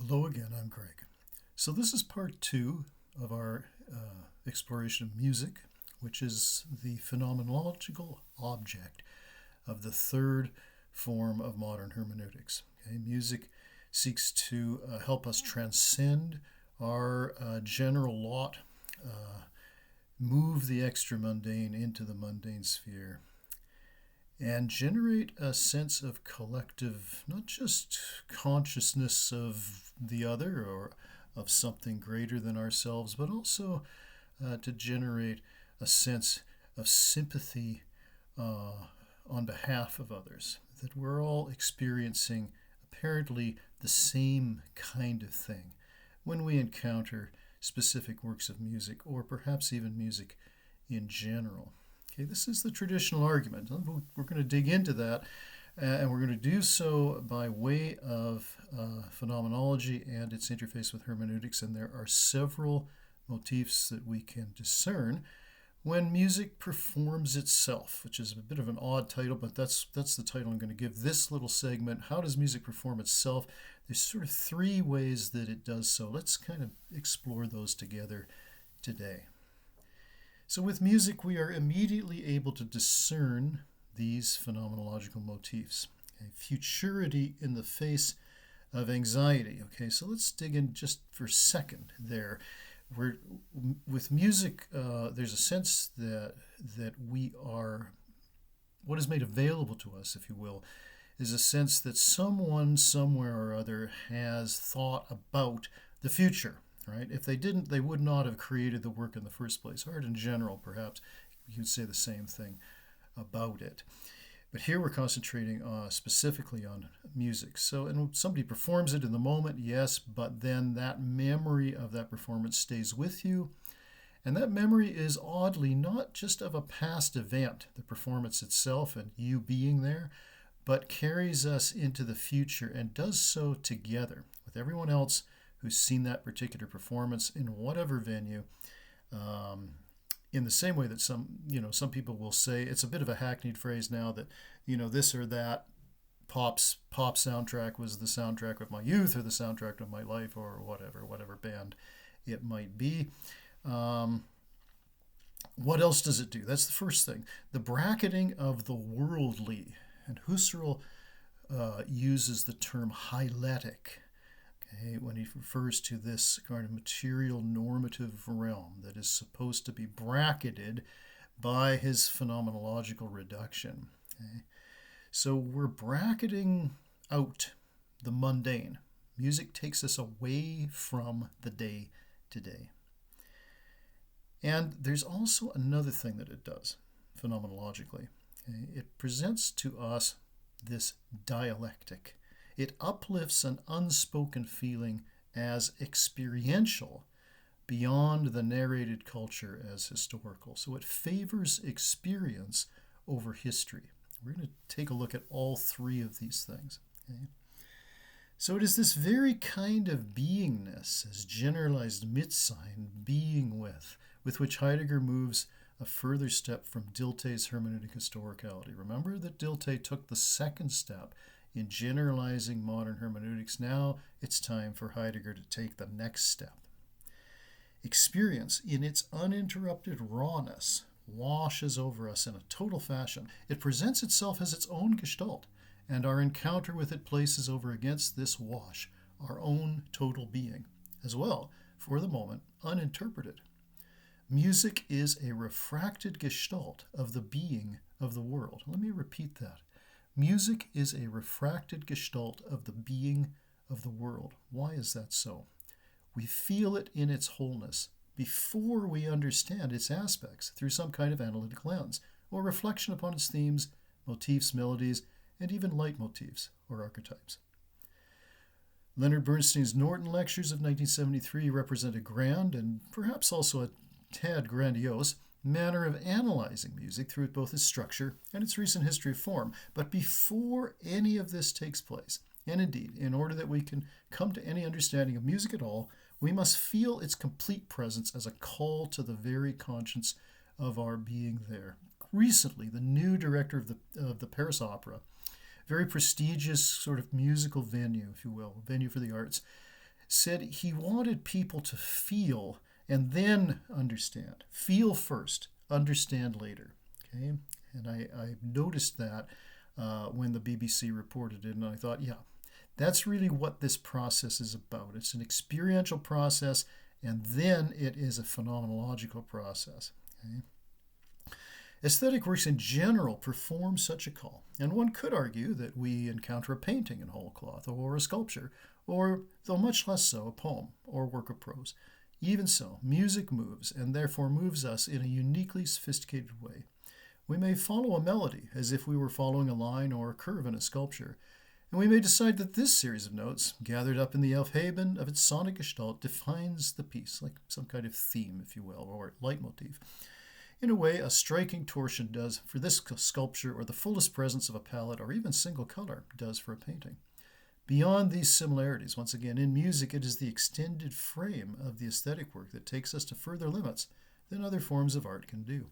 Hello again, I'm Greg. So, this is part two of our exploration of music, which is the phenomenological object of the third form of modern hermeneutics. Okay? Music seeks to help us transcend our general lot, uh, move the extra mundane into the mundane sphere, and generate a sense of collective, not just consciousness of the other or of something greater than ourselves, but also to generate a sense of sympathy uh, on behalf of others, that we're all experiencing apparently the same kind of thing when we encounter specific works of music or perhaps even music in general. Okay, this is the traditional argument. We're going to dig into that, and we're going to do so by way of phenomenology and its interface with hermeneutics. And there are several motifs that we can discern when music performs itself, which is a bit of an odd title, but that's the title I'm going to give this little segment. How does music perform itself? There's sort of three ways that it does so. Let's kind of explore those together today. So, with music, we are immediately able to discern these phenomenological motifs. Okay? Futurity in the face of anxiety. Okay, so let's dig in just for a second there. With music, there's a sense that we are, what is made available to us, if you will, is a sense that someone somewhere or other has thought about the future. Right? If they didn't, they would not have created the work in the first place. Art in general, perhaps, you could say the same thing about it. But here we're concentrating specifically on music. So, and somebody performs it in the moment, yes, but then that memory of that performance stays with you. And that memory is oddly not just of a past event, the performance itself and you being there, but carries us into the future and does so together with everyone else who's seen that particular performance in whatever venue. In the same way that some people will say, it's a bit of a hackneyed phrase now that this or that pop soundtrack was the soundtrack of my youth or the soundtrack of my life or whatever band it might be. What else does it do? That's the first thing. The bracketing of the worldly, and Husserl uses the term hyletic. Okay, when he refers to this kind of material normative realm that is supposed to be bracketed by his phenomenological reduction. Okay? So we're bracketing out the mundane. Music takes us away from the day to day. And there's also another thing that it does phenomenologically. Okay? It presents to us this dialectic. It uplifts an unspoken feeling as experiential beyond the narrated culture as historical. So it favors experience over history. We're going to take a look at all three of these things. Okay? So it is this very kind of beingness, as generalized Mitsein, being with which Heidegger moves a further step from Dilthey's hermeneutic historicality. Remember that Dilthey took the second step in generalizing modern hermeneutics. Now it's time for Heidegger to take the next step. Experience, in its uninterrupted rawness, washes over us in a total fashion. It presents itself as its own gestalt, and our encounter with it places over against this wash our own total being, as well, for the moment, uninterpreted. Music is a refracted gestalt of the being of the world. Let me repeat that. Music is a refracted gestalt of the being of the world. Why is that so? We feel it in its wholeness before we understand its aspects through some kind of analytic lens or reflection upon its themes, motifs, melodies, and even leitmotifs or archetypes. Leonard Bernstein's Norton lectures of 1973 represent a grand and perhaps also a tad grandiose manner of analyzing music through both its structure and its recent history of form. But before any of this takes place, and indeed, in order that we can come to any understanding of music at all, we must feel its complete presence as a call to the very conscience of our being there. Recently, the new director of the Paris Opera, very prestigious sort of musical venue, if you will, venue for the arts, said he wanted people to feel and then understand. Feel first, understand later. Okay, and I noticed that when the BBC reported it, and I thought, yeah, that's really what this process is about. It's an experiential process, and then it is a phenomenological process. Okay? Aesthetic works in general perform such a call, and one could argue that we encounter a painting in whole cloth or a sculpture, or, though much less so, a poem or work of prose. Even so, music moves, and therefore moves us in a uniquely sophisticated way. We may follow a melody as if we were following a line or a curve in a sculpture, and we may decide that this series of notes, gathered up in the Aufheben of its sonic gestalt, defines the piece, like some kind of theme, if you will, or leitmotif. In a way, a striking torsion does for this sculpture, or the fullest presence of a palette, or even single color, does for a painting. Beyond these similarities, once again, in music, it is the extended frame of the aesthetic work that takes us to further limits than other forms of art can do.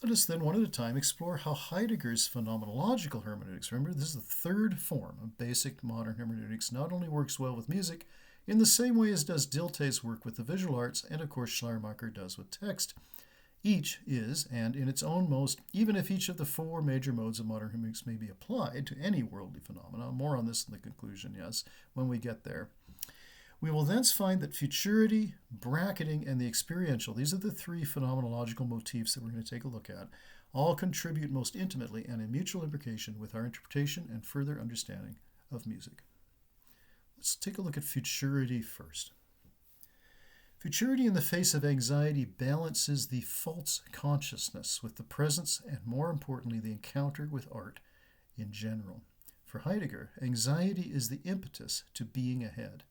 Let us then, one at a time, explore how Heidegger's phenomenological hermeneutics, remember, this is the third form of basic modern hermeneutics, not only works well with music, in the same way as does Dilthey's work with the visual arts, and of course Schleiermacher does with text. Each is, and in its own most, even if each of the four major modes of modern hermeneutics may be applied to any worldly phenomena, more on this in the conclusion, yes, when we get there, we will thence find that futurity, bracketing, and the experiential, these are the three phenomenological motifs that we're going to take a look at, all contribute most intimately and in mutual imbrication with our interpretation and further understanding of music. Let's take a look at futurity first. Futurity in the face of anxiety balances the false consciousness with the presence and, more importantly, the encounter with art in general. For Heidegger, anxiety is the impetus to being ahead.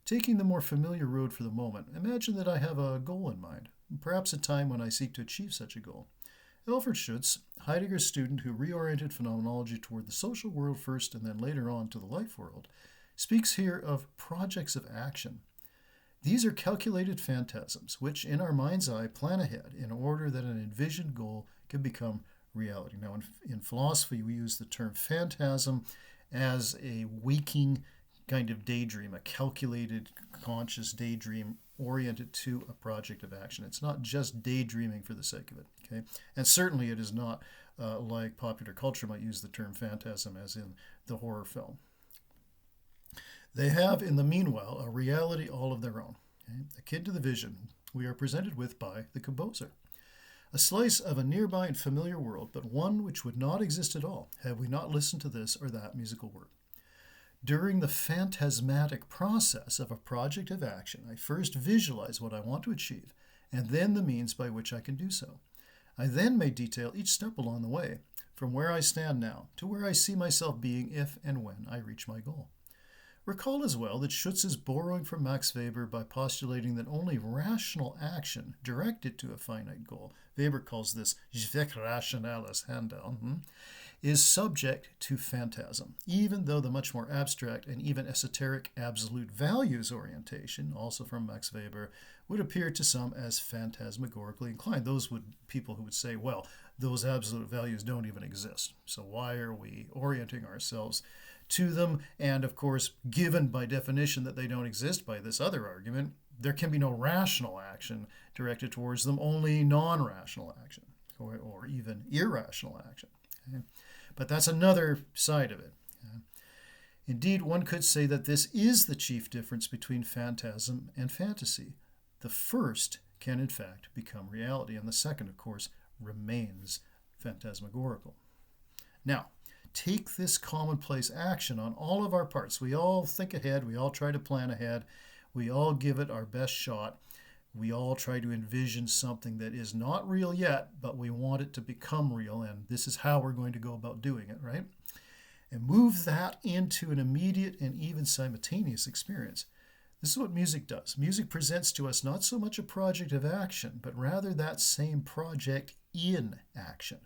Taking the more familiar road for the moment, imagine that I have a goal in mind, perhaps a time when I seek to achieve such a goal. Alfred Schutz, Heidegger's student who reoriented phenomenology toward the social world first and then later on to the life world, speaks here of projects of action. These are calculated phantasms, which in our mind's eye plan ahead in order that an envisioned goal can become reality. Now, in philosophy, we use the term phantasm as a waking kind of daydream, a calculated conscious daydream oriented to a project of action. It's not just daydreaming for the sake of it, okay? And certainly it is not like popular culture might use the term phantasm as in the horror film. They have, in the meanwhile, a reality all of their own, okay? Akin to the vision we are presented with by the composer. A slice of a nearby and familiar world, but one which would not exist at all had we not listened to this or that musical work. During the phantasmatic process of a project of action, I first visualize what I want to achieve, and then the means by which I can do so. I then may detail each step along the way, from where I stand now to where I see myself being if and when I reach my goal. Recall as well that Schutz is borrowing from Max Weber by postulating that only rational action directed to a finite goal, Weber calls this Zweckrationales Handeln, is subject to phantasm, even though the much more abstract and even esoteric absolute values orientation, also from Max Weber, would appear to some as phantasmagorically inclined. Those would people who would say, well, those absolute values don't even exist, so why are we orienting ourselves to them? And of course, given by definition that they don't exist by this other argument, there can be no rational action directed towards them, only non-rational action, or even irrational action. Okay? But that's another side of it. Indeed, one could say that this is the chief difference between phantasm and fantasy. The first can, in fact, become reality, and the second, of course, remains phantasmagorical. Now, take this commonplace action on all of our parts. We all think ahead, we all try to plan ahead, we all give it our best shot. We all try to envision something that is not real yet, but we want it to become real, and this is how we're going to go about doing it, right? And move that into an immediate and even simultaneous experience. This is what music does. Music presents to us not so much a project of action, but rather that same project in action.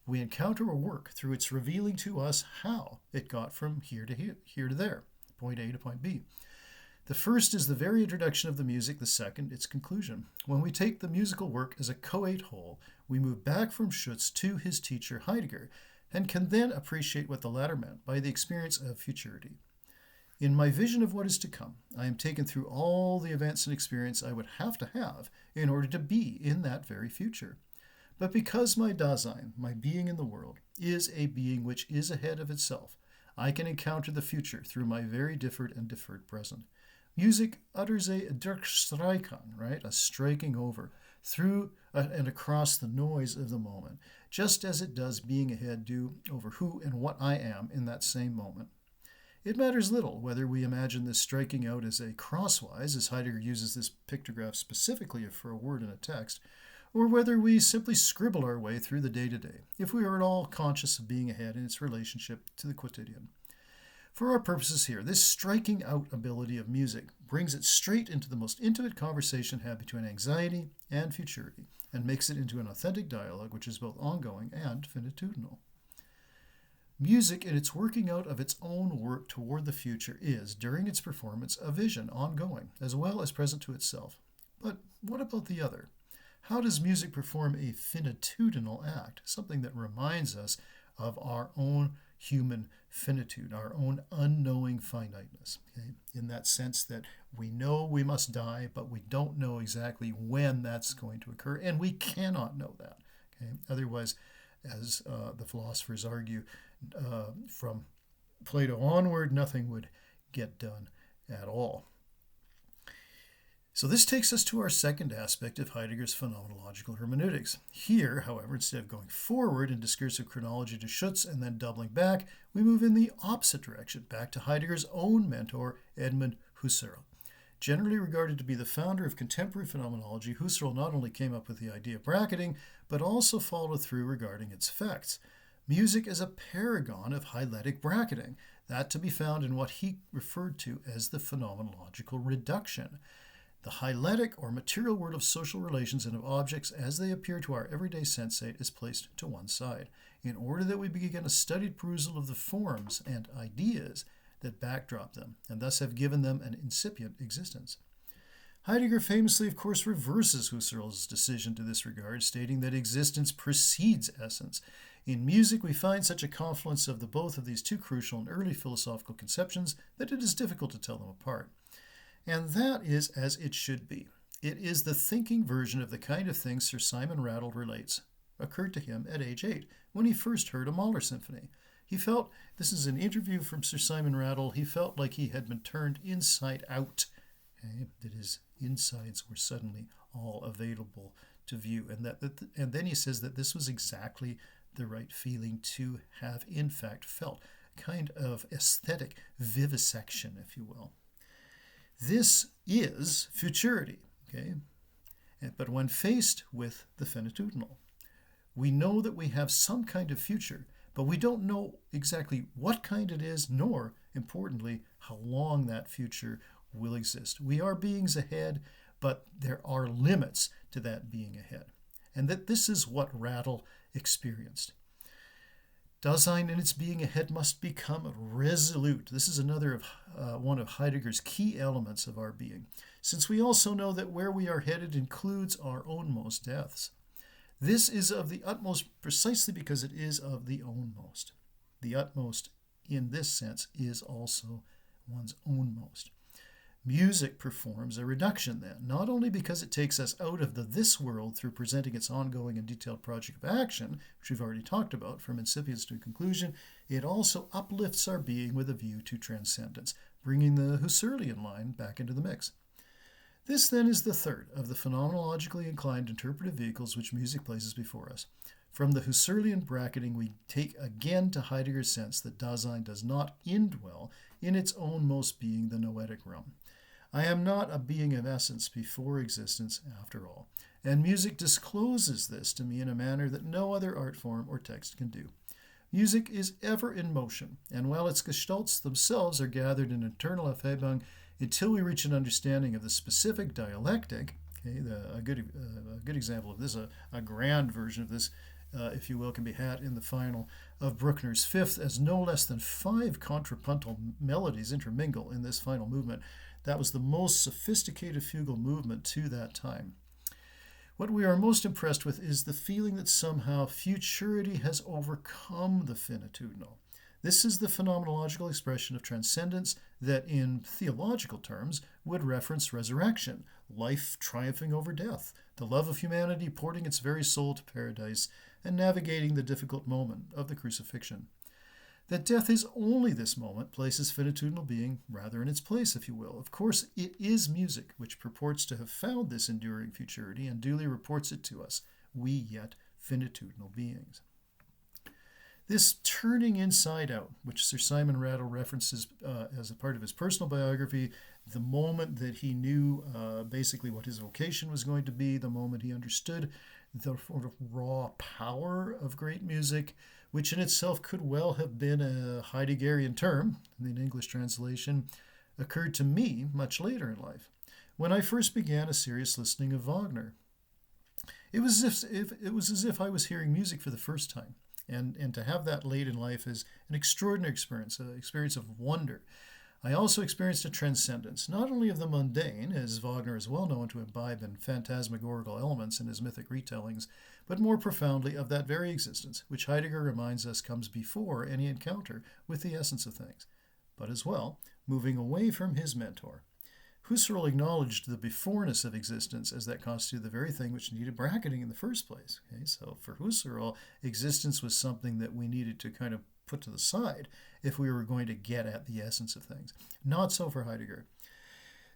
We encounter a work through its revealing to us how it got from here to there, point A to point B. The first is the very introduction of the music, the second, its conclusion. When we take the musical work as a coate whole, we move back from Schutz to his teacher Heidegger, and can then appreciate what the latter meant by the experience of futurity. In my vision of what is to come, I am taken through all the events and experience I would have to have in order to be in that very future. But because my Dasein, my being in the world, is a being which is ahead of itself, I can encounter the future through my very differed and deferred present. Music utters a durchstreichen, right? A striking over through and across the noise of the moment, just as it does being ahead do over who and what I am in that same moment. It matters little whether we imagine this striking out as a crosswise, as Heidegger uses this pictograph specifically for a word in a text, or whether we simply scribble our way through the day-to-day, if we are at all conscious of being ahead in its relationship to the quotidian. For our purposes here, this striking out ability of music brings it straight into the most intimate conversation had between anxiety and futurity, and makes it into an authentic dialogue which is both ongoing and finitudinal. Music, in its working out of its own work toward the future, is, during its performance, a vision, ongoing, as well as present to itself. But what about the other? How does music perform a finitudinal act, something that reminds us of our own human finitude, our own unknowing finiteness, okay? In that sense that we know we must die, but we don't know exactly when that's going to occur, and we cannot know that. Okay? Otherwise, as the philosophers argue, from Plato onward, nothing would get done at all. So this takes us to our second aspect of Heidegger's phenomenological hermeneutics. Here, however, instead of going forward in discursive chronology to Schutz and then doubling back, we move in the opposite direction, back to Heidegger's own mentor, Edmund Husserl. Generally regarded to be the founder of contemporary phenomenology, Husserl not only came up with the idea of bracketing, but also followed through regarding its effects. Music is a paragon of hyletic bracketing, that to be found in what he referred to as the phenomenological reduction. The hyletic or material world of social relations and of objects as they appear to our everyday sensate is placed to one side, in order that we begin a studied perusal of the forms and ideas that backdrop them, and thus have given them an incipient existence. Heidegger famously, of course, reverses Husserl's decision to this regard, stating that existence precedes essence. In music, we find such a confluence of the both of these two crucial and early philosophical conceptions that it is difficult to tell them apart. And that is as it should be. It is the thinking version of the kind of thing Sir Simon Rattle relates occurred to him at age 8 when he first heard a Mahler symphony. He felt, this is an interview from Sir Simon Rattle, he felt like he had been turned inside out, okay? That his insides were suddenly all available to view. And then he says that this was exactly the right feeling to have in fact felt, kind of aesthetic vivisection, if you will. This is futurity, okay? But when faced with the finitudinal, we know that we have some kind of future, but we don't know exactly what kind it is, nor, importantly, how long that future will exist. We are beings ahead, but there are limits to that being ahead. And that this is what Rattle experienced. Dasein in its being ahead must become resolute. This is another of one of Heidegger's key elements of our being, since we also know that where we are headed includes our ownmost deaths. This is of the utmost precisely because it is of the ownmost. The utmost, in this sense, is also one's ownmost. Music performs a reduction then, not only because it takes us out of the this world through presenting its ongoing and detailed project of action, which we've already talked about, from incipience to conclusion, it also uplifts our being with a view to transcendence, bringing the Husserlian line back into the mix. This then is the third of the phenomenologically inclined interpretive vehicles which music places before us. From the Husserlian bracketing, we take again to Heidegger's sense that Dasein does not indwell in its ownmost being the noetic realm. I am not a being of essence before existence after all, and music discloses this to me in a manner that no other art form or text can do. Music is ever in motion, and while its gestalts themselves are gathered in eternal Aufhebung until we reach an understanding of the specific dialectic, okay, a good example of this, a grand version of this, if you will, can be had in the final of Bruckner's Fifth, as no less than 5 contrapuntal melodies intermingle in this final movement. That was the most sophisticated fugal movement to that time. What we are most impressed with is the feeling that somehow futurity has overcome the finitudinal, This is the phenomenological expression of transcendence that, in theological terms, would reference resurrection, life triumphing over death, the love of humanity porting its very soul to paradise, and navigating the difficult moment of the crucifixion. That death is only this moment places finitudinal being rather in its place, if you will. Of course, it is music which purports to have found this enduring futurity and duly reports it to us, we yet finitudinal beings. This turning inside out, which Sir Simon Rattle references as a part of his personal biography, the moment that he knew basically what his vocation was going to be, the moment he understood the sort of raw power of great music, which in itself could well have been a Heideggerian term, in the English translation, occurred to me much later in life, when I first began a serious listening of Wagner. It was as if I was hearing music for the first time. And to have that late in life is an extraordinary experience, an experience of wonder. I also experienced a transcendence, not only of the mundane, as Wagner is well known to imbibe in phantasmagorical elements in his mythic retellings, but more profoundly of that very existence, which Heidegger reminds us comes before any encounter with the essence of things, but as well, moving away from his mentor. Husserl acknowledged the beforeness of existence as that constituted the very thing which needed bracketing in the first place. Okay? So for Husserl, existence was something that we needed to kind of put to the side if we were going to get at the essence of things. Not so for Heidegger.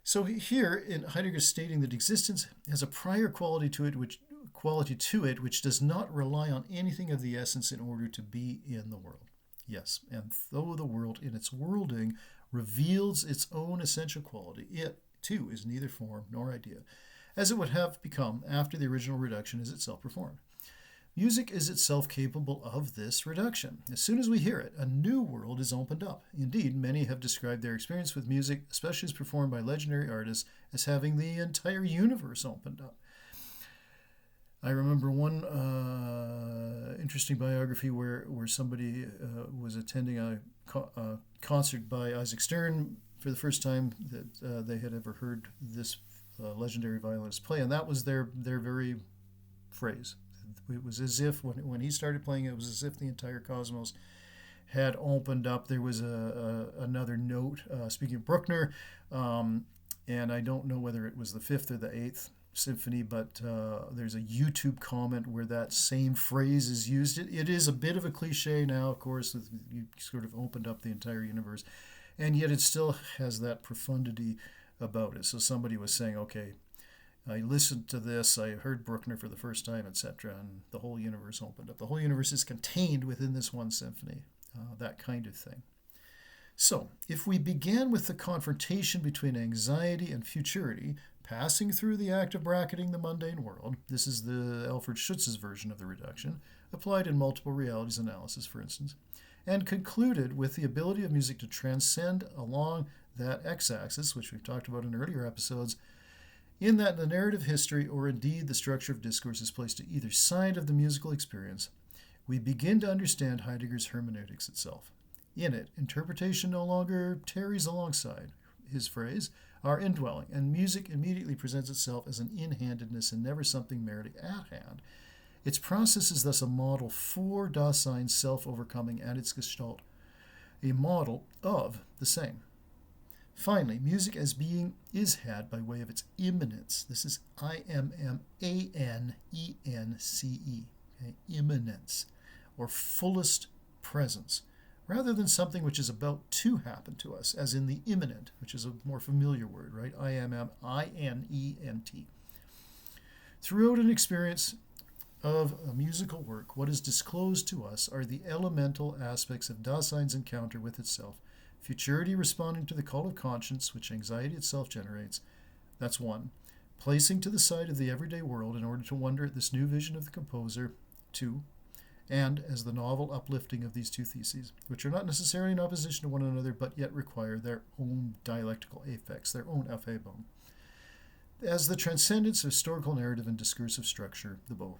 So here, in Heidegger stating that existence has a prior quality to it which does not rely on anything of the essence in order to be in the world. Yes, and though the world in its worlding reveals its own essential quality, it, too, is neither form nor idea, as it would have become after the original reduction is itself performed. Music is itself capable of this reduction. As soon as we hear it, a new world is opened up. Indeed, many have described their experience with music, especially as performed by legendary artists, as having the entire universe opened up. I remember one interesting biography where somebody was attending a concert by Isaac Stern for the first time that they had ever heard this legendary violinist play, and that was their very phrase. It was as if when he started playing, it was as if the entire cosmos had opened up. There was another note, speaking of Bruckner, and I don't know whether it was the 5th or the 8th symphony, but there's a YouTube comment where that same phrase is used. It is a bit of a cliche now, of course, you sort of opened up the entire universe, and yet it still has that profundity about it. So somebody was saying, okay, I listened to this, I heard Bruckner for the first time, etc., and the whole universe opened up. The whole universe is contained within this one symphony, that kind of thing. So, if we began with the confrontation between anxiety and futurity, passing through the act of bracketing the mundane world, this is the Alfred Schutz's version of the reduction, applied in multiple realities analysis, for instance, and concluded with the ability of music to transcend along that x-axis, which we've talked about in earlier episodes, in that the narrative history, or indeed the structure of discourse, is placed to either side of the musical experience, we begin to understand Heidegger's hermeneutics itself. In it, interpretation no longer tarries alongside, his phrase, our indwelling, and music immediately presents itself as an in-handedness and never something merely at hand. Its process is thus a model for Dasein's self-overcoming and its Gestalt, a model of the same. Finally, music as being is had by way of its immanence. This is I-M-M-A-N-E-N-C-E, okay? Immanence, or fullest presence, rather than something which is about to happen to us, as in the immanent, which is a more familiar word, right? I-M-M-I-N-E-N-T. Throughout an experience of a musical work, what is disclosed to us are the elemental aspects of Dasein's encounter with itself. Futurity responding to the call of conscience, which anxiety itself generates. That's one. Placing to the side of the everyday world in order to wonder at this new vision of the composer. Two. And as the novel uplifting of these two theses, which are not necessarily in opposition to one another, but yet require their own dialectical affects, their own Aufhebung. As the transcendence of historical narrative and discursive structure, the both.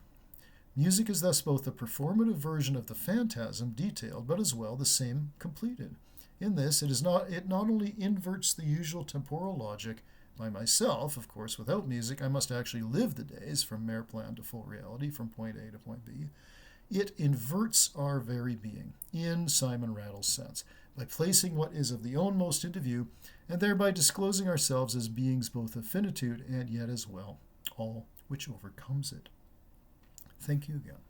Music is thus both a performative version of the phantasm detailed, but as well the same completed. In this, it not only inverts the usual temporal logic. By myself, of course, without music, I must actually live the days from mere plan to full reality, from point A to point B. It inverts our very being, in Simon Rattle's sense, by placing what is of the own most into view, and thereby disclosing ourselves as beings both of finitude and yet as well all which overcomes it. Thank you again.